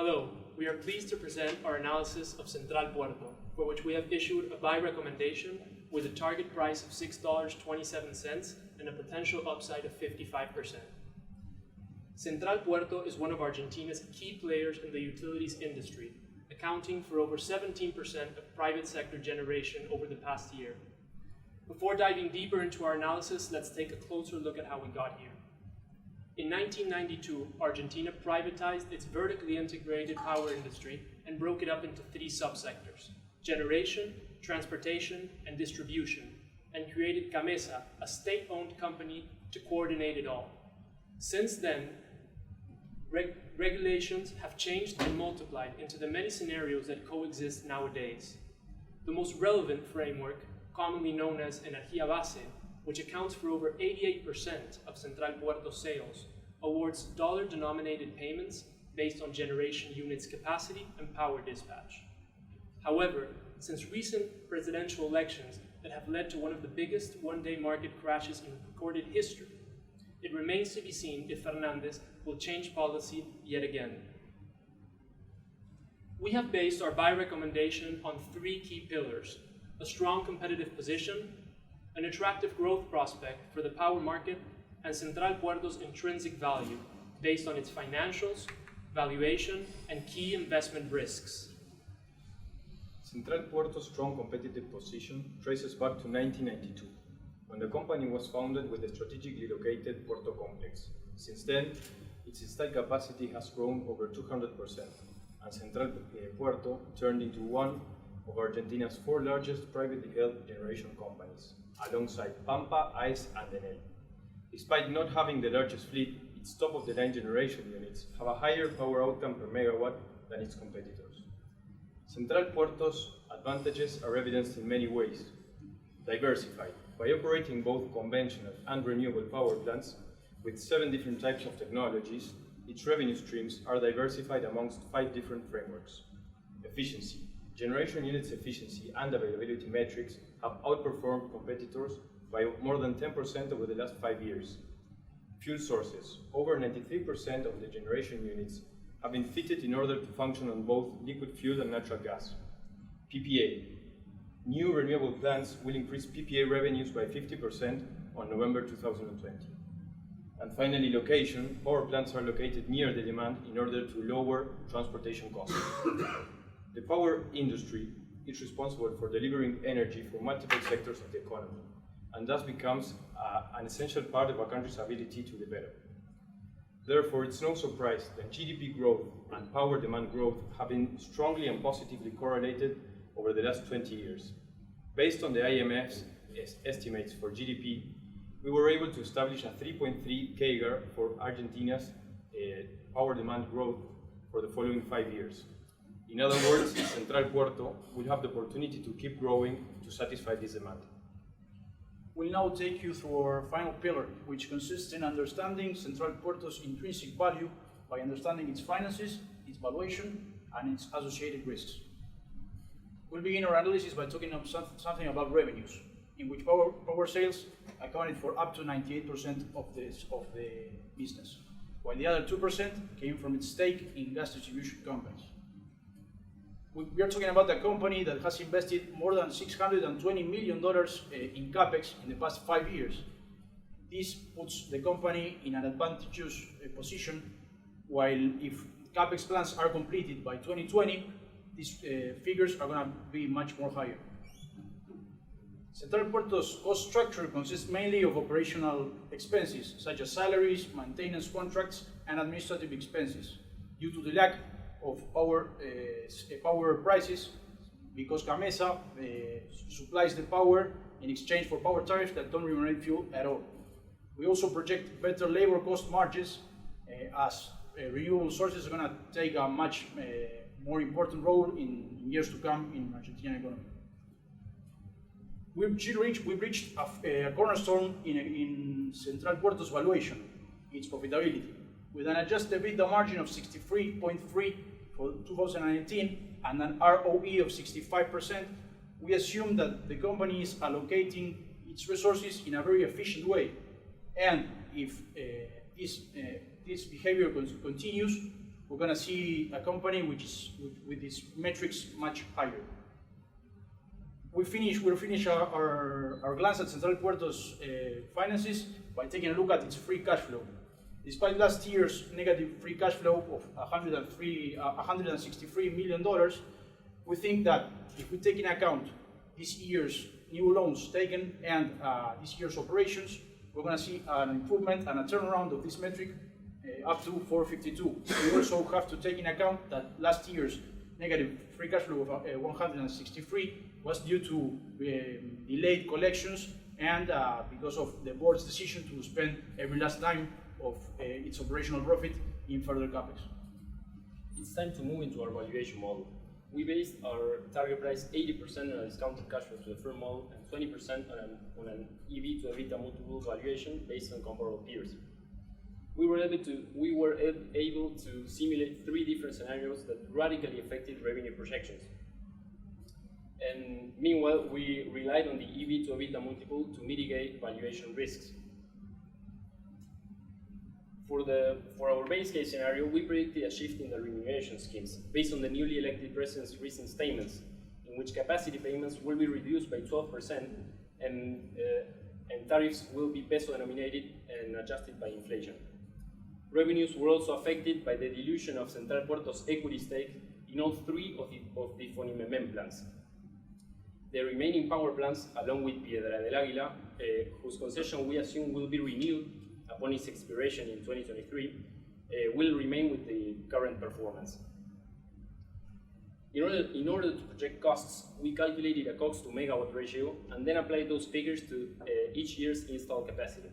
Hello, we are pleased to present our analysis of Central Puerto, for which we have issued a buy recommendation with a target price of $6.27 and a potential upside of 55%. Central Puerto is one of Argentina's key players in the utilities industry, accounting for over 17% of private sector generation over the past year. Before diving deeper into our analysis, let's take a closer look at how we got here. In 1992, Argentina privatized its vertically integrated power industry and broke it up into three subsectors: generation, transportation, and distribution, and created CAMESA, a state-owned company, to coordinate it all. Since then, regulations have changed and multiplied into the many scenarios that coexist nowadays. The most relevant framework, commonly known as Energía Base, which accounts for over 88% of Central Puerto sales, awards dollar-denominated payments based on generation units capacity and power dispatch. However, since recent presidential elections that have led to one of the biggest one-day market crashes in recorded history, it remains to be seen if Fernández will change policy yet again. We have based our buy recommendation on three key pillars: a strong competitive position, an attractive growth prospect for the power market, and Central Puerto's intrinsic value based on its financials, valuation, and key investment risks. Central Puerto's strong competitive position traces back to 1992, when the company was founded with the strategically located Puerto complex. Since then, its installed capacity has grown over 200%, and Central Puerto turned into one of Argentina's four largest privately held generation companies, alongside Pampa, ICE, and Enel. Despite not having the largest fleet, its top-of-the-line generation units have a higher power outcome per megawatt than its competitors. Central Puerto's advantages are evidenced in many ways. Diversified, by operating both conventional and renewable power plants with 7 different types of technologies, its revenue streams are diversified amongst 5 different frameworks. Efficiency. Generation units efficiency and availability metrics have outperformed competitors by more than 10% over the last 5 years. Fuel sources. Over 93% of the generation units have been fitted in order to function on both liquid fuel and natural gas. PPA. New renewable plants will increase PPA revenues by 50% on November 2020. And finally, location. Power plants are located near the demand in order to lower transportation costs. The power industry is responsible for delivering energy for multiple sectors of the economy, and thus becomes an essential part of a country's ability to develop. Therefore, it's no surprise that GDP growth and power demand growth have been strongly and positively correlated over the last 20 years. Based on the IMF's estimates for GDP, we were able to establish a 3.3 CAGR for Argentina's power demand growth for the following 5 years. In other words, Central Puerto will have the opportunity to keep growing to satisfy this demand. We'll now take you through our final pillar, which consists in understanding Central Puerto's intrinsic value by understanding its finances, its valuation, and its associated risks. We'll begin our analysis by talking something about revenues, in which power sales accounted for up to 98% of the business, while the other 2% came from its stake in gas distribution companies. We are talking about a company that has invested more than $620 million in CAPEX in the past 5 years. This puts the company in an advantageous position, while if CAPEX plans are completed by 2020, these figures are going to be much more higher. Central Puerto's cost structure consists mainly of operational expenses, such as salaries, maintenance contracts, and administrative expenses, due to the lack of power prices, because CAMESA supplies the power in exchange for power tariffs that don't remunerate fuel at all. We also project better labor cost margins as renewable sources are going to take a much more important role in years to come in Argentine economy. We've reached a cornerstone in Central Puerto's valuation, its profitability, with an adjusted EBITDA margin of 63.3% for 2019 and an ROE of 65%. We assume that the company is allocating its resources in a very efficient way, and if this behavior continues, we're going to see a company which is with these metrics much higher. We'll finish our glance at Central Puerto's finances by taking a look at its free cash flow. Despite last year's negative free cash flow of $163 million, we think that if we take into account this year's new loans taken and this year's operations, we're going to see an improvement and a turnaround of this metric up to 452. We also have to take into account that last year's negative free cash flow of 163 was due to delayed collections and because of the board's decision to spend every last dime of its operational profit in further capex. It's time to move into our valuation model. We based our target price 80% on a discounted cash flow to the firm model and 20% on an EV to EBITDA multiple valuation based on comparable peers. We were able to simulate 3 different scenarios that radically affected revenue projections. And meanwhile, we relied on the EV to EBITDA multiple to mitigate valuation risks. For our base case scenario, we predicted a shift in the remuneration schemes based on the newly elected president's recent statements, in which capacity payments will be reduced by 12% and tariffs will be peso denominated and adjusted by inflation. Revenues were also affected by the dilution of Central Puerto's equity stake in all 3 of the Fonimemem plants. The remaining power plants, along with Piedra del Águila, whose concession we assume will be renewed upon its expiration in 2023, will remain with the current performance. In order to project costs, we calculated a cost to megawatt ratio and then applied those figures to each year's installed capacity.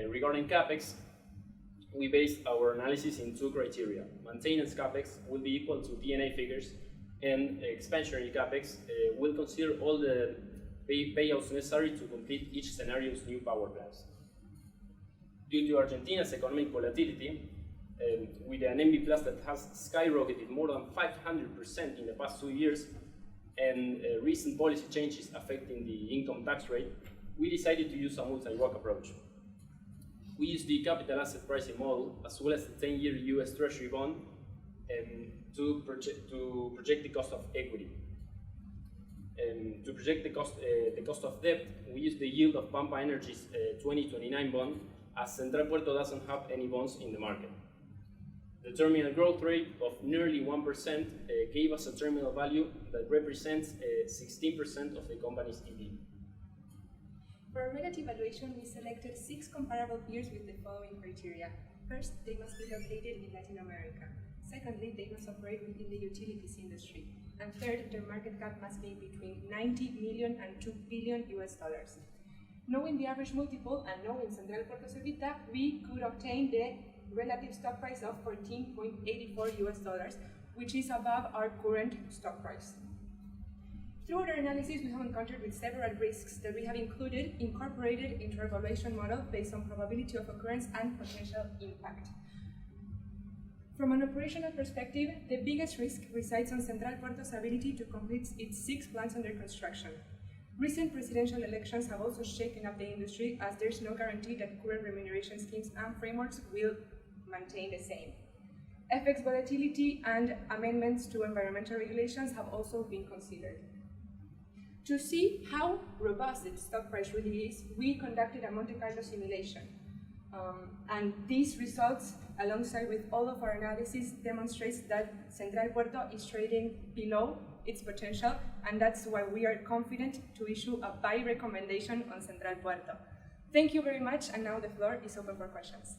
Regarding CAPEX, we based our analysis in 2 criteria. Maintenance CAPEX will be equal to D&A figures, and expansionary CAPEX will consider all the payouts necessary to complete each scenario's new power plants. Due to Argentina's economic volatility, with an MB Plus that has skyrocketed more than 500% in the past 2 years, and recent policy changes affecting the income tax rate, we decided to use a multi-rock approach. We used the capital asset pricing model as well as the 10-year US Treasury bond to project the cost of equity. To project the cost of debt, we used the yield of Pampa Energy's 2029 bond, as Central Puerto doesn't have any bonds in the market. The terminal growth rate of nearly 1% gave us a terminal value that represents 16% of the company's EV. For our negative valuation, we selected 6 comparable peers with the following criteria. First, they must be located in Latin America. Secondly, they must operate within the utilities industry. And third, their market cap must be between 90 million and $2 billion US. Knowing the average multiple and knowing Central Puerto's EBITDA, we could obtain the relative stock price of $14.84 US, which is above our current stock price. Through our analysis, we have encountered with several risks that we have incorporated into our valuation model based on probability of occurrence and potential impact. From an operational perspective, the biggest risk resides on Central Puerto's ability to complete its 6 plants under construction. Recent presidential elections have also shaken up the industry, as there's no guarantee that current remuneration schemes and frameworks will maintain the same. FX volatility and amendments to environmental regulations have also been considered. To see how robust the stock price really is, we conducted a Monte Carlo simulation. And these results, alongside with all of our analysis, demonstrates that Central Puerto is trading below its potential, and that's why we are confident to issue a buy recommendation on Central Puerto. Thank you very much, and now the floor is open for questions.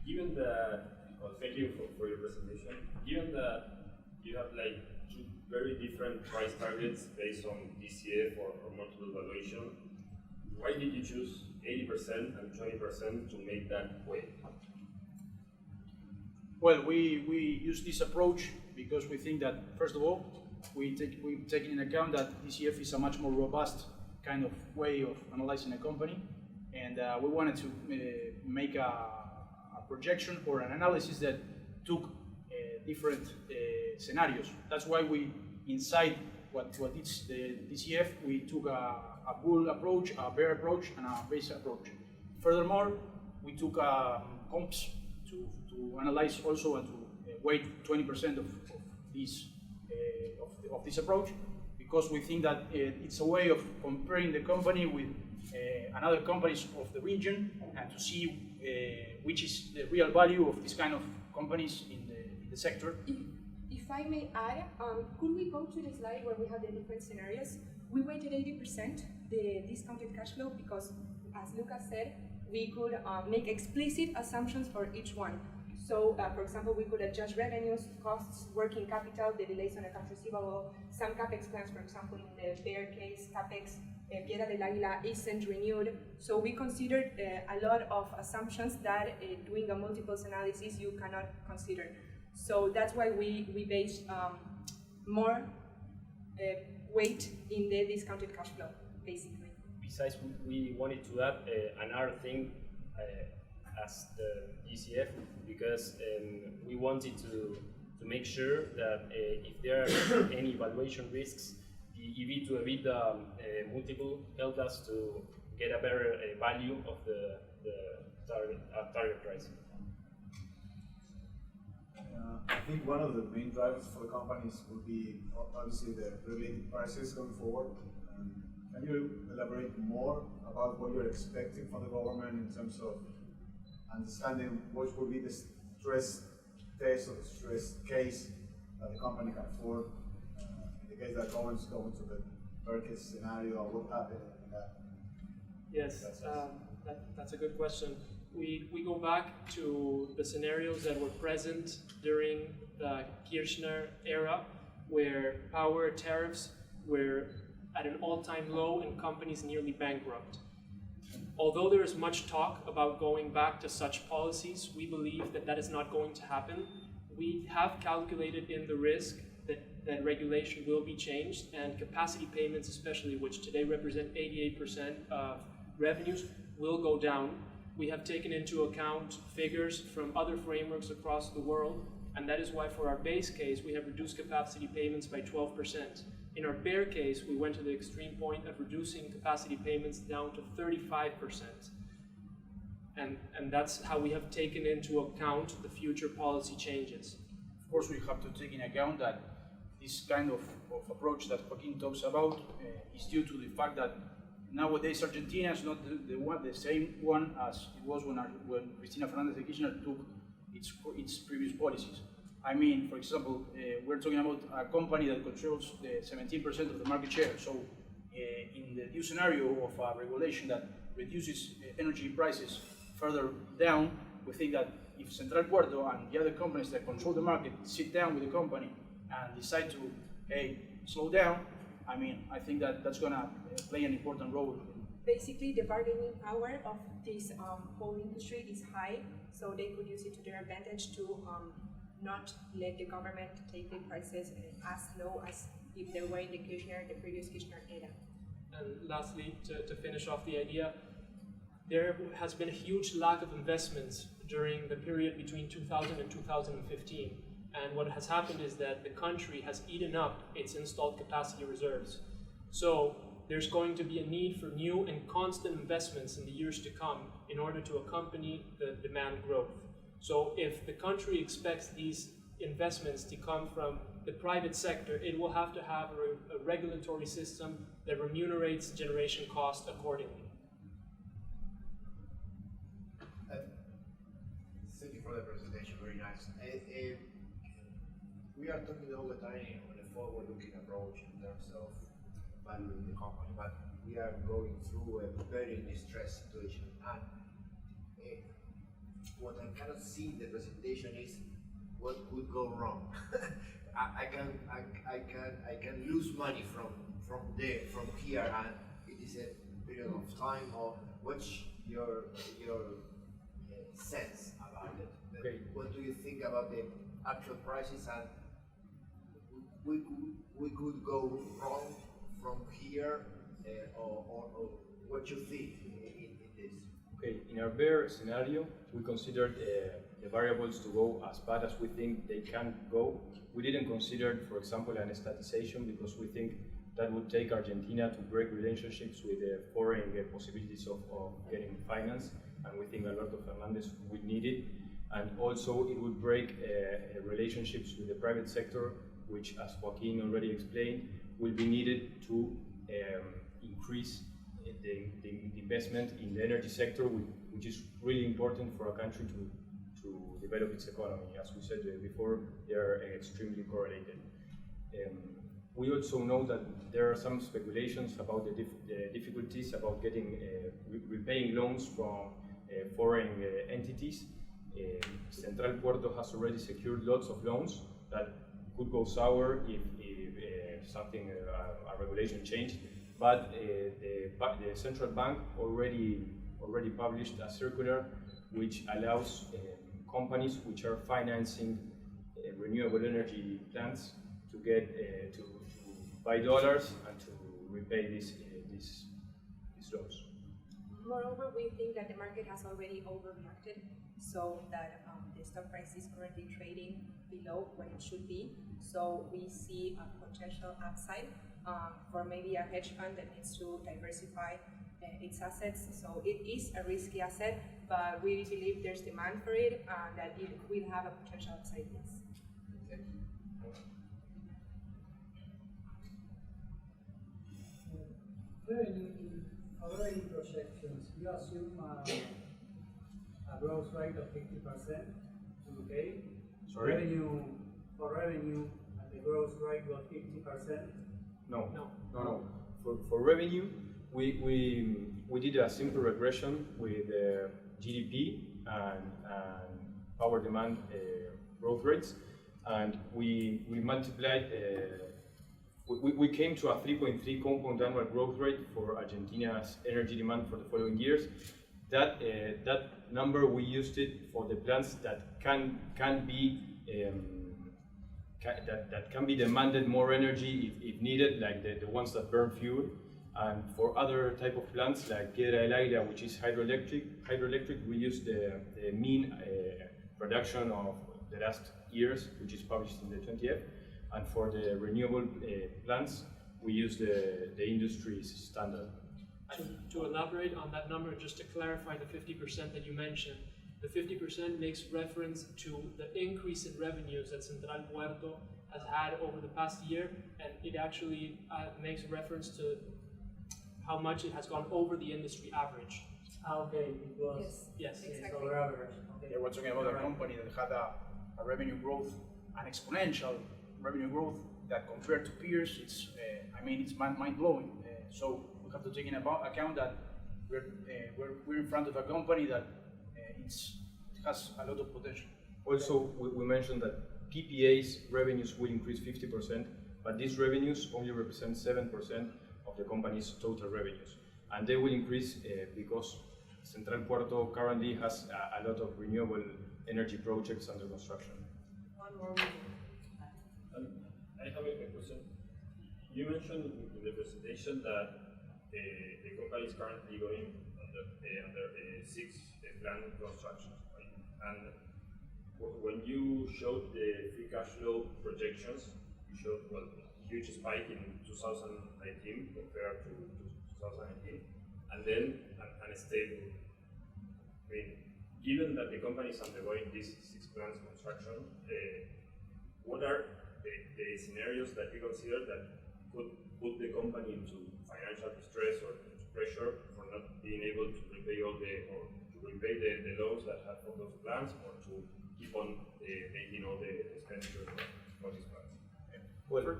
Given that, thank you for your presentation. Given that you have like 2 very different price targets based on DCF or multiple valuation, why did you choose 80% and 20% to make that way? Well, we use this approach because we think that, first of all, we've taken into account that DCF is a much more robust kind of way of analyzing a company, and we wanted to make a projection or an analysis that took different scenarios. That's why we, inside what it's the DCF, we took a bull approach, a bear approach, and a base approach. Furthermore, we took comps to analyze also and to weight 20% of this approach, because we think that it's a way of comparing the company with another companies of the region and to see which is the real value of this kind of companies in the sector. If I may add, could we go to the slide where we have the different scenarios? We weighted 80% the discounted cash flow because, as Lucas said, we could make explicit assumptions for each one. So, for example, we could adjust revenues, costs, working capital, the delays on accounts receivable, some CapEx plans, for example, in the bear case, CapEx, Piedra del Águila isn't renewed. So we considered a lot of assumptions that doing a multiples analysis you cannot consider. So that's why we based more weight in the discounted cash flow, basically. Besides, we wanted to add another thing as the DCF, because we wanted to make sure that if there are any valuation risks, the EV to EBITDA multiple helped us to get a better value of the target price. I think one of the main drivers for the companies will be obviously the regulated prices going forward. Can you elaborate more about what you're expecting from the government in terms of understanding what will be the stress test or the stress case that the company can afford in the case that governments go into the worst scenario, or what happened in that? Yes, that's a good question. We go back to the scenarios that were present during the Kirchner era, where power tariffs were at an all-time low and companies nearly bankrupt. Although there is much talk about going back to such policies, we believe that that is not going to happen. We have calculated in the risk that regulation will be changed, and capacity payments especially, which today represent 88% of revenues, will go down. We have taken into account figures from other frameworks across the world, and that is why for our base case we have reduced capacity payments by 12%. In our bear case, we went to the extreme point of reducing capacity payments down to 35%. And that's how we have taken into account the future policy changes. Of course, we have to take in account that this kind of approach that Joaquin talks about is due to the fact that nowadays Argentina is not the same one as it was when Cristina Fernández de Kirchner took its previous policies. I mean, for example, we're talking about a company that controls 17% of the market share. So in the new scenario of a regulation that reduces energy prices further down, we think that if Central Puerto and the other companies that control the market sit down with the company and decide to, slow down, I mean, I think that that's going to play an important role. Basically, the bargaining power of this whole industry is high, so they could use it to their advantage to not let the government take the prices as low as if they were in the previous Kirchner era. And lastly, to finish off the idea, there has been a huge lack of investments during the period between 2000 and 2015. And what has happened is that the country has eaten up its installed capacity reserves. So there's going to be a need for new and constant investments in the years to come in order to accompany the demand growth. So if the country expects these investments to come from the private sector, it will have to have a regulatory system that remunerates generation cost accordingly. Thank you for the presentation, very nice. We are talking all the time on a forward-looking approach in terms of valuing the company, but we are going through a very distressed situation. And what I cannot see in the presentation is what could go wrong. I can lose money from here, and it is a period of time. Or what's your sense about it? Okay. What do you think about the actual prices, and we could go wrong from here, or what you think in this? Okay, in our bear scenario, we considered the variables to go as bad as we think they can go. We didn't consider, for example, an statization because we think that would take Argentina to break relationships with the foreign possibilities of getting finance, and we think Alberto Fernandez would need it. And also it would break relationships with the private sector, which, as Joaquin already explained, will be needed to increase the investment in the energy sector, which is really important for a country to develop its economy. As we said before, they are extremely correlated. We also know that there are some speculations about the difficulties about getting repaying loans from foreign entities. Central Puerto has already secured lots of loans that could go sour if something, a regulation changed. But the central bank already published a circular which allows companies which are financing renewable energy plants to get to buy dollars and to repay these loans. Moreover, we think that the market has already overreacted, so that the stock price is currently trading below what it should be. So we see a potential upside for maybe a hedge fund that needs to diversify its assets. So it is a risky asset, but we believe there's demand for it and that it will have a potential upside. Yes. Revenue projections, you assume a growth rate of 50%, okay? Sorry? For revenue, and the growth rate was 50%? No. For revenue, we did a simple regression with GDP and power demand growth rates, and we multiplied. We came to a 3.3 compound annual growth rate for Argentina's energy demand for the following years. That number, we used it for the plants that can be demanded more energy if needed, like the ones that burn fuel. And for other type of plants like Piedra del Aire, which is hydroelectric, we use the mean production of the last years, which is published in the 20th. And for the renewable plants, we use the industry's standard. To elaborate on that number, just to clarify the 50% that you mentioned, the 50% makes reference to the increase in revenues that Central Puerto has had over the past year, and it actually makes reference to how much it has gone over the industry average. Okay, because yes, exactly. it's over average. Okay. Yeah, we're talking about a company that had a revenue growth, an exponential revenue growth that compared to peers, it's mind-blowing. So we have to take into account that we're in front of a company that it has a lot of potential. Also, we mentioned that PPA's revenues will increase 50%, but these revenues only represent 7% of the company's total revenues. And they will increase because Central Puerto currently has a lot of renewable energy projects under construction. One more minute. I have a question. You mentioned in the presentation that the company is currently going under 6 plant constructions, right? And when you showed the free cash flow projections, you showed a huge spike in 2019 compared to 2018, and then a stable. I mean, given that the company is undergoing this 6 plants construction, what are the scenarios that you consider that could put the company into financial distress or into pressure for not being able to repay the loans that have for those plants, or to keep on making all the expenditures for these plants? Well,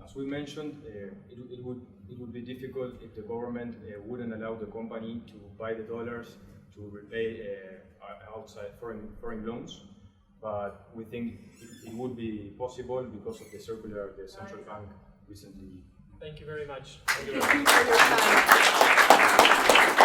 as we mentioned, it would be difficult if the government wouldn't allow the company to buy the dollars to repay outside foreign loans. But we think it would be possible because of the circular the central bank recently. Thank you very much. Thank you for your time.